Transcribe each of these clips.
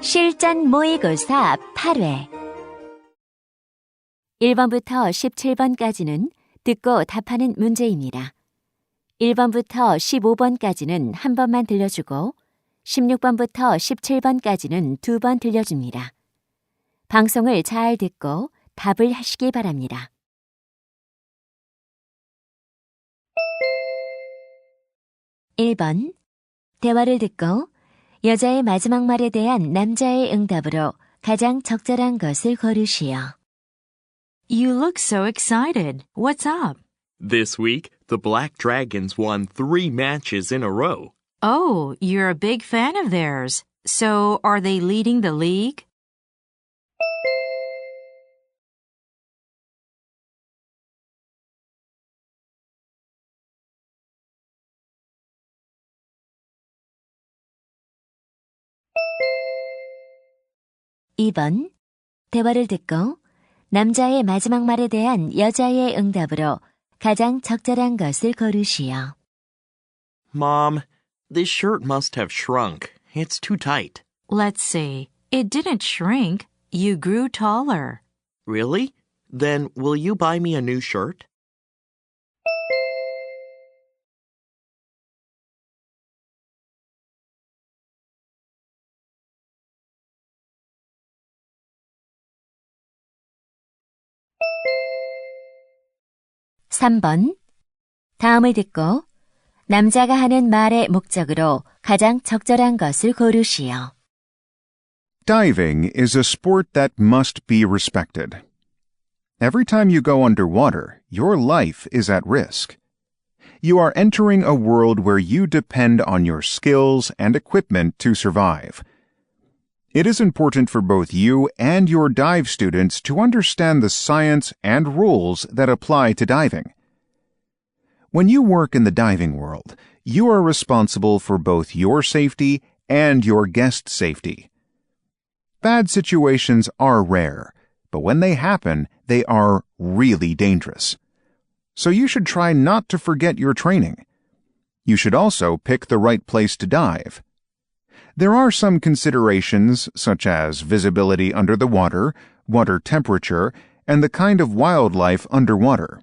실전 모의고사 8회 1번부터 17번까지는 듣고 답하는 문제입니다. 1번부터 15번까지는 한 번만 들려주고 16번부터 17번까지는 두 번 들려줍니다. 방송을 잘 듣고 답을 하시기 바랍니다. 1번 대화를 듣고 여자의 마지막 말에 대한 남자의 응답으로 가장 적절한 것을 고르시오. You look so excited. What's up? This week, the Black Dragons won 3 matches in a row. Oh, you're a big fan of theirs. So, are they leading the league? (2번) 대화를 듣고 남자의 마지막 말에 대한 여자의 응답으로 가장 적절한 것을 고르시오. Mom, this shirt must have shrunk. It's too tight. Let's see. It didn't shrink. You grew taller. Really? Then will you buy me a new shirt? (3번) 다음을 듣고 남자가 하는 말의 목적으로 가장 적절한 것을 고르시오. Diving is a sport that must be respected. Every time you go underwater, your life is at risk. You are entering a world where you depend on your skills and equipment to survive. It is important for both you and your dive students to understand the science and rules that apply to diving. When you work in the diving world, you are responsible for both your safety and your guests' safety. Bad situations are rare, but when they happen, they are really dangerous. So you should try not to forget your training. You should also pick the right place to dive. There are some considerations, such as visibility under the water, water temperature, and the kind of wildlife underwater.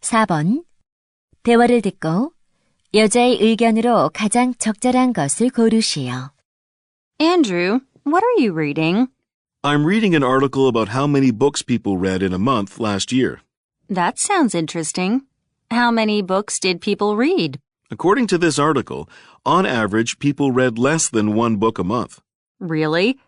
(4번) 대화를 듣고 여자의 의견으로 가장 적절한 것을 고르시오. Andrew, what are you reading? I'm reading an article about how many books people read in a month last year. That sounds interesting. How many books did people read? According to this article, on average, people read less than 1 book a month. Really?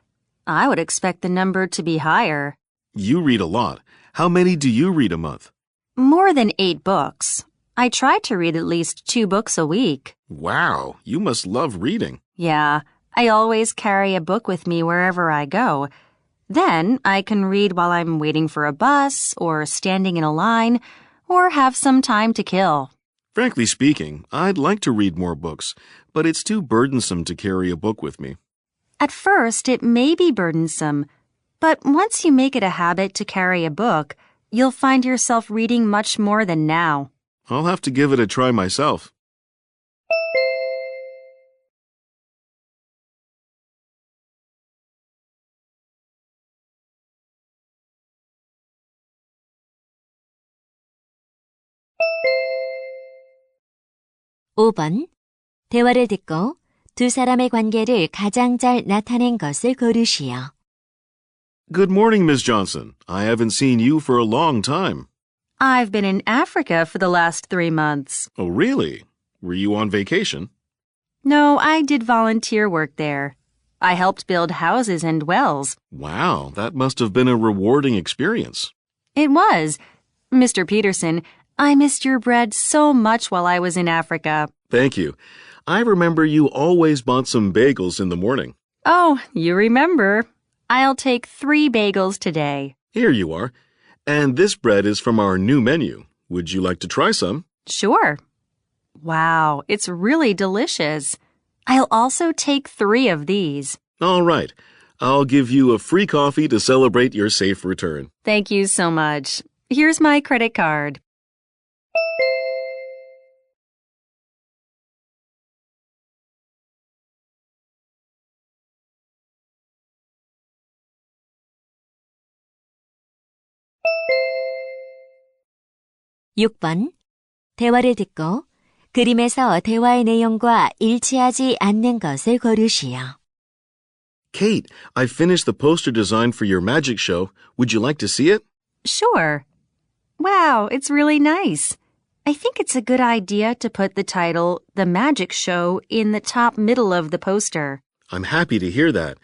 I would expect the number to be higher. You read a lot. How many do you read a month? More than 8 books. I try to read at least 2 books a week. Wow, you must love reading. Yeah, I always carry a book with me wherever I go. Then I can read while I'm waiting for a bus, or standing in a line, or have some time to kill. Frankly speaking, I'd like to read more books, but it's too burdensome to carry a book with me. At first, it may be burdensome, but once you make it a habit to carry a book, you'll find yourself reading much more than now. I'll have to give it a try myself. (5번) 대화를 듣고 두 사람의 관계를 가장 잘 나타낸 것을 고르시오. Good morning, Miss Johnson. I haven't seen you for a long time. I've been in Africa for the last 3 months. Oh, really? Were you on vacation? No, I did volunteer work there. I helped build houses and wells. Wow, that must have been a rewarding experience. It was. Mr. Peterson, I missed your bread so much while I was in Africa. Thank you. I remember you always bought some bagels in the morning. Oh, you remember. I'll take 3 bagels today. Here you are. And this bread is from our new menu. Would you like to try some? Sure. Wow, it's really delicious. I'll also take 3 of these. All right. I'll give you a free coffee to celebrate your safe return. Thank you so much. Here's my credit card. 육 번 대화를 듣고 그림에서 대화의 내용과 일치하지 않는 것을 고르시오. Kate, I finished the poster design for your magic show. Would you like to see it? Sure. Wow, it's really nice. I think it's a good idea to put the title, The Magic Show, in the top middle of the poster. I'm happy to hear that.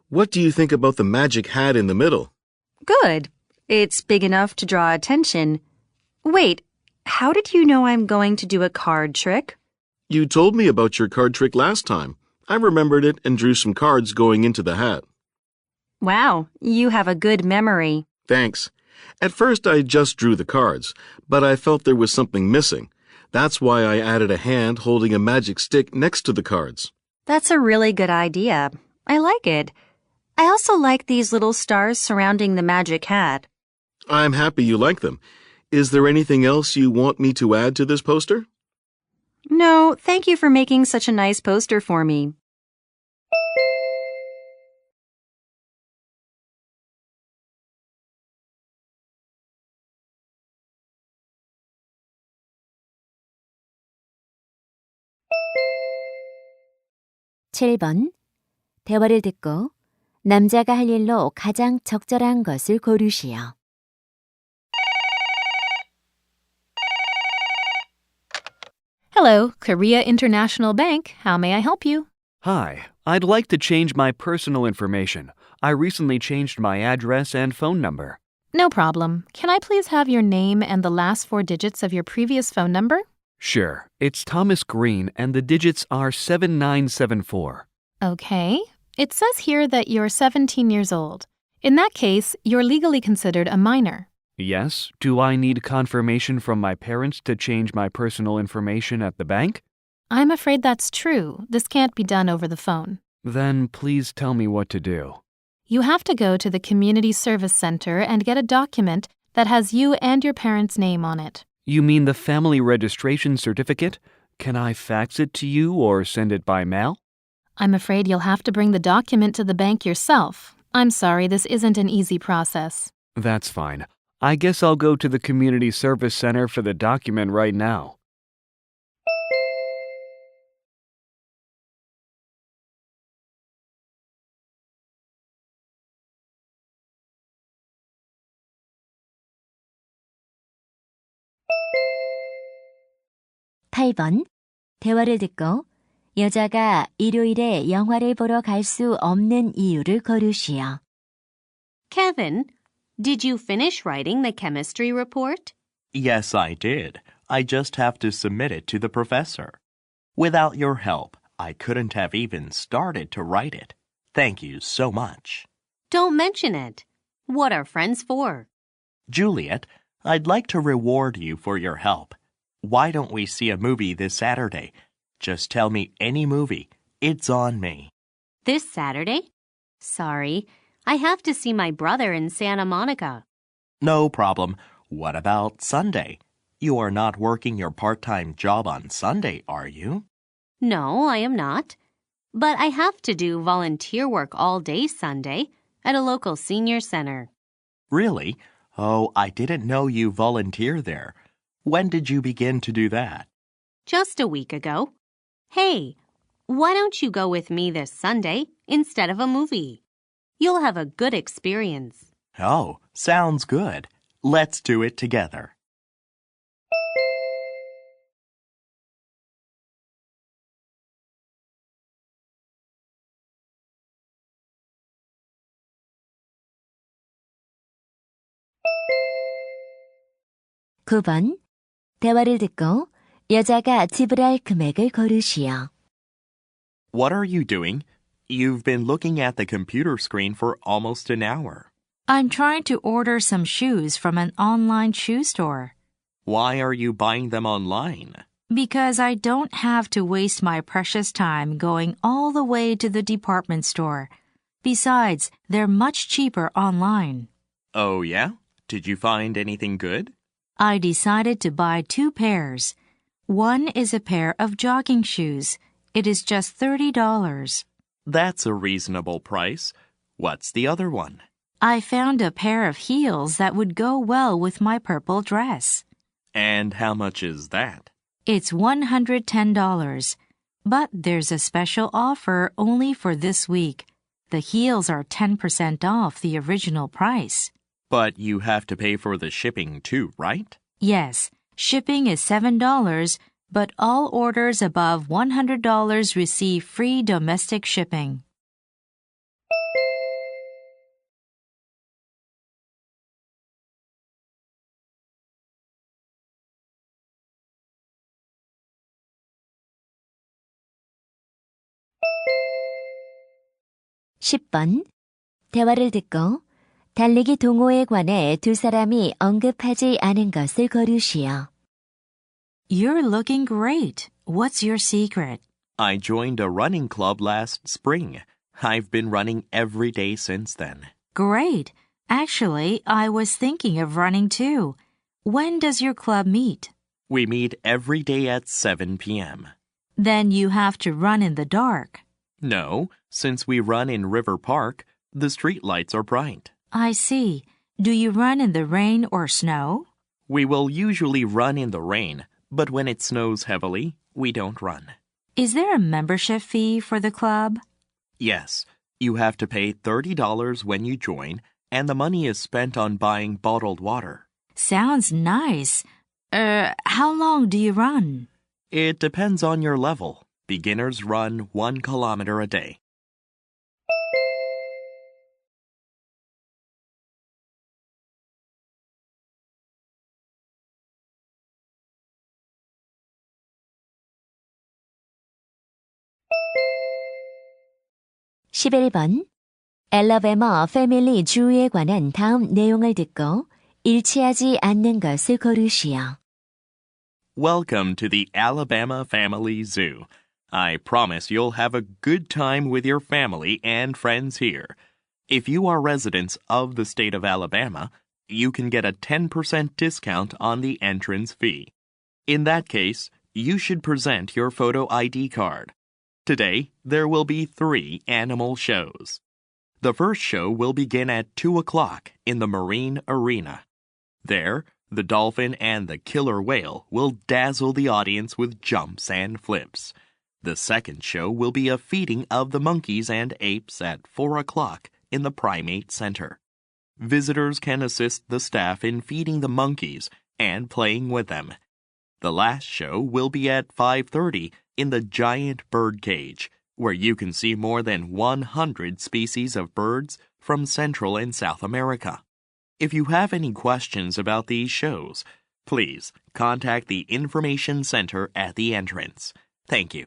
What do you think about the magic hat in the middle? Good. It's big enough to draw attention. Wait, how did you know I'm going to do a card trick? You told me about your card trick last time. I remembered it and drew some cards going into the hat. Wow, you have a good memory. Thanks. At first, I just drew the cards, but I felt there was something missing. That's why I added a hand holding a magic stick next to the cards. That's a really good idea. I like it. I also like these little stars surrounding the magic hat. I'm happy you like them. Is there anything else you want me to add to this poster? No, thank you for making such a nice poster for me. 칠 번 대화를 듣고 남자가 할 일로 가장 적절한 것을 고르시오. Hello, Korea International Bank. How may I help you? Hi, I'd like to change my personal information. I recently changed my address and phone number. No problem. Can I please have your name and the last 4 digits of your previous phone number? Sure, it's Thomas Green and the digits are 7974. Okay. It says here that you're 17 years old. In that case, you're legally considered a minor. Yes, do I need confirmation from my parents to change my personal information at the bank? I'm afraid that's true. This can't be done over the phone. Then please tell me what to do. You have to go to the Community Service Center and get a document that has you and your parents' name on it. You mean the family registration certificate? Can I fax it to you or send it by mail? I'm afraid you'll have to bring the document to the bank yourself. I'm sorry, this isn't an easy process. That's fine. I guess I'll go to the Community Service Center for the document right now. 팔 번 대화를 듣고 여자가 일요일에 영화를 보러 갈 수 없는 이유를 고르시오. Kevin, did you finish writing the chemistry report? Yes, I did. I just have to submit it to the professor. Without your help, I couldn't have even started to write it. Thank you so much. Don't mention it. What are friends for? Juliet, I'd like to reward you for your help. Why don't we see a movie this Saturday? Just tell me any movie. It's on me. This Saturday? Sorry, I have to see my brother in Santa Monica. No problem. What about Sunday? You are not working your part-time job on Sunday, are you? No, I am not. But I have to do volunteer work all day Sunday at a local senior center. Really? Oh, I didn't know you volunteer there. When did you begin to do that? Just a week ago. Hey, why don't you go with me this Sunday instead of a movie? You'll have a good experience. Oh, sounds good. Let's do it together. 구 번 대화를 듣고 여자가 지불할 금액을 고르시오. What are you doing? You've been looking at the computer screen for almost an hour. I'm trying to order some shoes from an online shoe store. Why are you buying them online? Because I don't have to waste my precious time going all the way to the department store. Besides, they're much cheaper online. Oh, yeah? Did you find anything good? I decided to buy 2 pairs. One is a pair of jogging shoes. It is just $30. That's a reasonable price. What's the other one? I found a pair of heels that would go well with my purple dress. And how much is that? It's $110. But there's a special offer only for this week. The heels are 10% off the original price. But you have to pay for the shipping too, right? Yes, shipping is $7, but all orders above $100 receive free domestic shipping. (10번) 대화를 듣고 달리기 동호회에 관해 두 사람이 언급하지 않은 것을 고르시오. You're looking great. What's your secret? I joined a running club last spring. I've been running every day since then. Great. Actually, I was thinking of running too. When does your club meet? We meet every day at 7 p.m. Then you have to run in the dark. No, since we run in River Park, the street lights are bright. I see. Do you run in the rain or snow? We will usually run in the rain, but when it snows heavily, we don't run. Is there a membership fee for the club? Yes, you have to pay $30 when you join, and the money is spent on buying bottled water. Sounds nice. How long do you run? It depends on your level. Beginners run 1 kilometer a day. (11번) 알라베마 패밀리 주에 관한 다음 내용을 듣고 일치하지 않는 것을 고르시오. Welcome to the Alabama Family Zoo. I promise you'll have a good time with your family and friends here. If you are residents of the state of Alabama, you can get a 10% discount on the entrance fee. In that case, you should present your photo ID card. Today, there will be 3 animal shows. The first show will begin at 2 o'clock in the Marine Arena. There, the dolphin and the killer whale will dazzle the audience with jumps and flips. The second show will be a feeding of the monkeys and apes at 4 o'clock in the Primate Center. Visitors can assist the staff in feeding the monkeys and playing with them. The last show will be at 5:30 in the giant bird cage, where you can see more than 100 species of birds from Central and South America. If you have any questions about these shows, please contact the Information Center at the entrance. Thank you.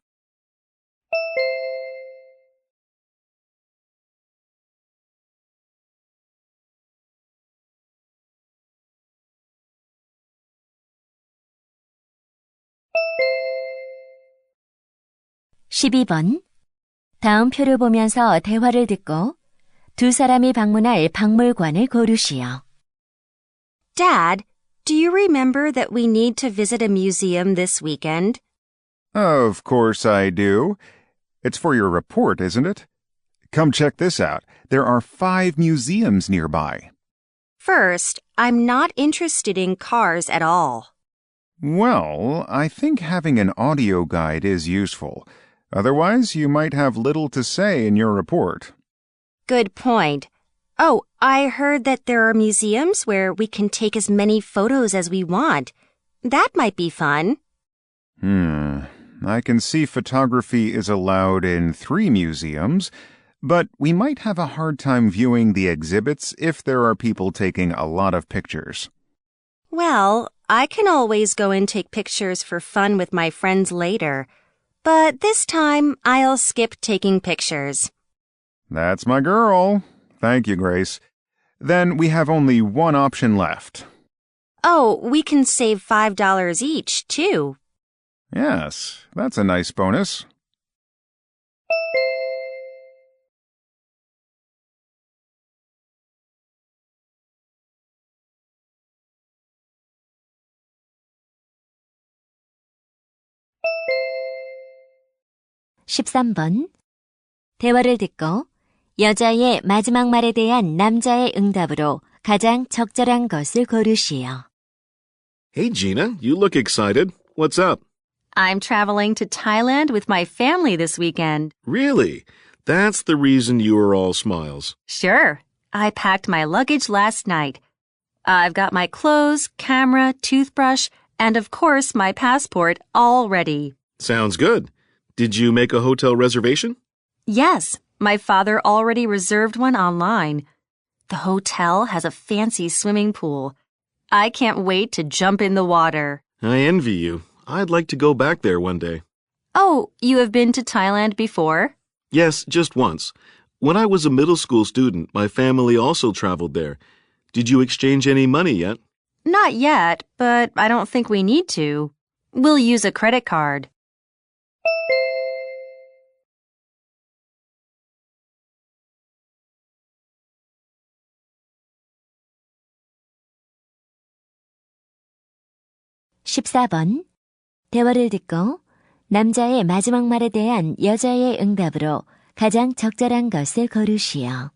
(12번) 다음 표를 보면서 대화를 듣고 두 사람이 방문할 박물관을 고르시오. Dad, do you remember that we need to visit a museum this weekend? Of course I do. It's for your report, isn't it? Come check this out. There are 5 museums nearby. First, I'm not interested in cars at all. Well, I think having an audio guide is useful. Otherwise, you might have little to say in your report. Good point. Oh, I heard that there are museums where we can take as many photos as we want. That might be fun. I can see photography is allowed in 3 museums, but we might have a hard time viewing the exhibits if there are people taking a lot of pictures. Well, I can always go and take pictures for fun with my friends later. But this time, I'll skip taking pictures. That's my girl. Thank you, Grace. Then we have only one option left. Oh, we can save $5 each, too. Yes, that's a nice bonus. 13번. 대화를 듣고 여자의 마지막 말에 대한 남자의 응답으로 가장 적절한 것을 고르시오. Hey, Gina, you look excited. What's up? I'm traveling to Thailand with my family this weekend. Really? That's the reason you are all smiles. Sure. I packed my luggage last night. I've got my clothes, camera, toothbrush, and of course my passport all ready. Sounds good. Did you make a hotel reservation? Yes, my father already reserved one online. The hotel has a fancy swimming pool. I can't wait to jump in the water. I envy you. I'd like to go back there one day. Oh, you have been to Thailand before? Yes, just once. When I was a middle school student, my family also traveled there. Did you exchange any money yet? Not yet, but I don't think we need to. We'll use a credit card. (14번) 대화를 듣고 남자의 마지막 말에 대한 여자의 응답으로 가장 적절한 것을 고르시오.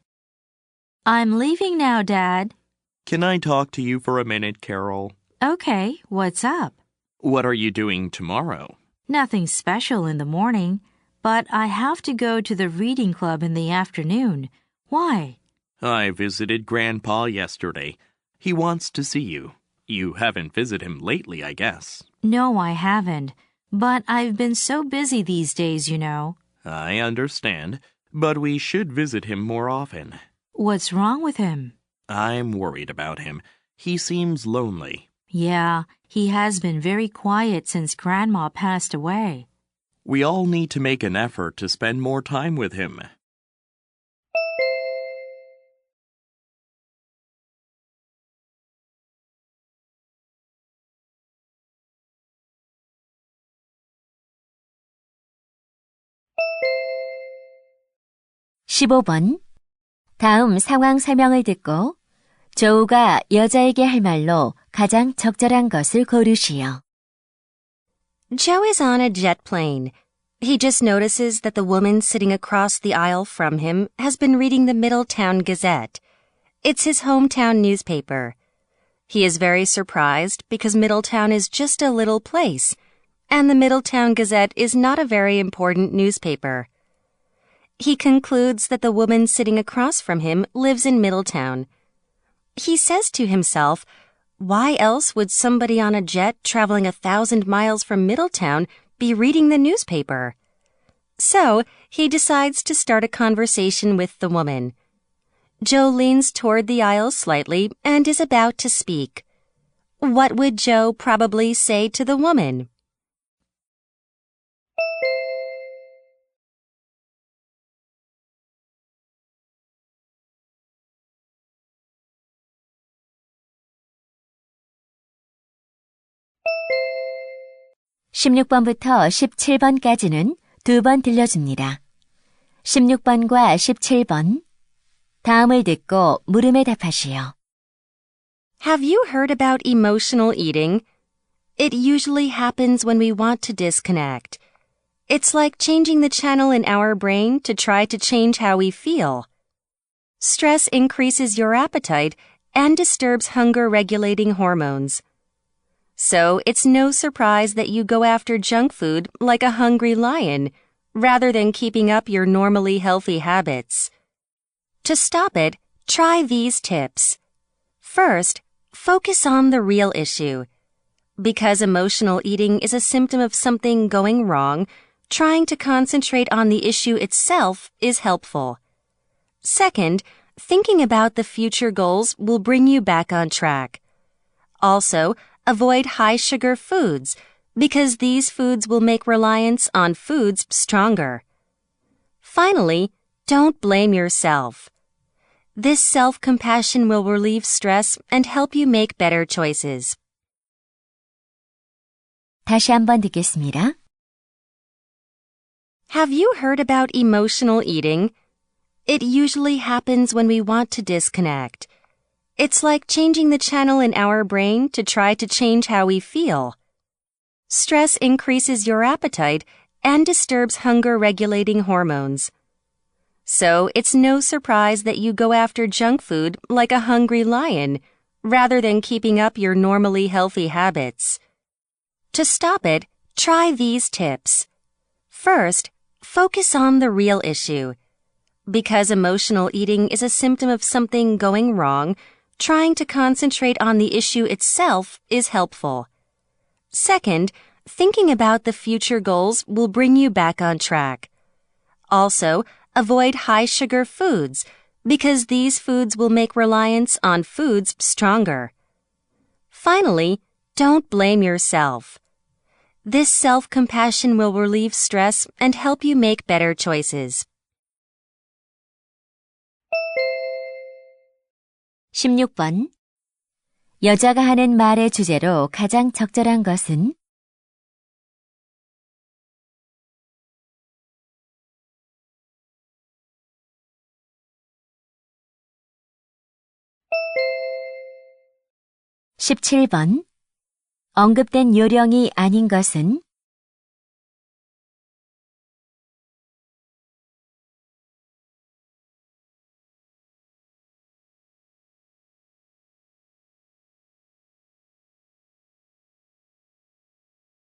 I'm leaving now, Dad. Can I talk to you for a minute, Carol? Okay, what's up? What are you doing tomorrow? Nothing special in the morning, but I have to go to the reading club in the afternoon. Why? I visited Grandpa yesterday. He wants to see you. You haven't visited him lately, I guess. No, I haven't. But I've been so busy these days, you know. I understand, but we should visit him more often. What's wrong with him? I'm worried about him. He seems lonely. Yeah, he has been very quiet since Grandma passed away. We all need to make an effort to spend more time with him. (15번) 다음 상황 설명을 듣고 조우가 여자에게 할 말로 가장 적절한 것을 고르시오. Joe is on a jet plane. He just notices that the woman sitting across the aisle from him has been reading the Middletown Gazette. It's his hometown newspaper. He is very surprised because Middletown is just a little place, and the Middletown Gazette is not a very important newspaper. He concludes that the woman sitting across from him lives in Middletown. He says to himself, why else would somebody on a jet traveling 1,000 miles from Middletown be reading the newspaper? So, he decides to start a conversation with the woman. Joe leans toward the aisle slightly and is about to speak. What would Joe probably say to the woman? (16번부터 17번까지는 2번 들려줍니다. 16번과 17번 다음을 듣고 물음에 답하시오. Have you heard about emotional eating? It usually happens when we want to disconnect. It's like changing the channel in our brain to try to change how we feel. Stress increases your appetite and disturbs hunger-regulating hormones. So it's no surprise that you go after junk food like a hungry lion, rather than keeping up your normally healthy habits. To stop it, try these tips. First, focus on the real issue. Because emotional eating is a symptom of something going wrong, trying to concentrate on the issue itself is helpful. Second, thinking about the future goals will bring you back on track. Also, avoid high-sugar foods, because these foods will make reliance on foods stronger. Finally, don't blame yourself. This self-compassion will relieve stress and help you make better choices. 다시 한번 듣겠습니다. Have you heard about emotional eating? It usually happens when we want to disconnect. It's like changing the channel in our brain to try to change how we feel. Stress increases your appetite and disturbs hunger-regulating hormones. So it's no surprise that you go after junk food like a hungry lion, rather than keeping up your normally healthy habits. To stop it, try these tips. First, focus on the real issue. Because emotional eating is a symptom of something going wrong, trying to concentrate on the issue itself is helpful. Second, thinking about the future goals will bring you back on track. Also, avoid high-sugar foods, because these foods will make reliance on foods stronger. Finally, don't blame yourself. This self-compassion will relieve stress and help you make better choices. 16번. 여자가 하는 말의 주제로 가장 적절한 것은? (17번) 언급된 요령이 아닌 것은?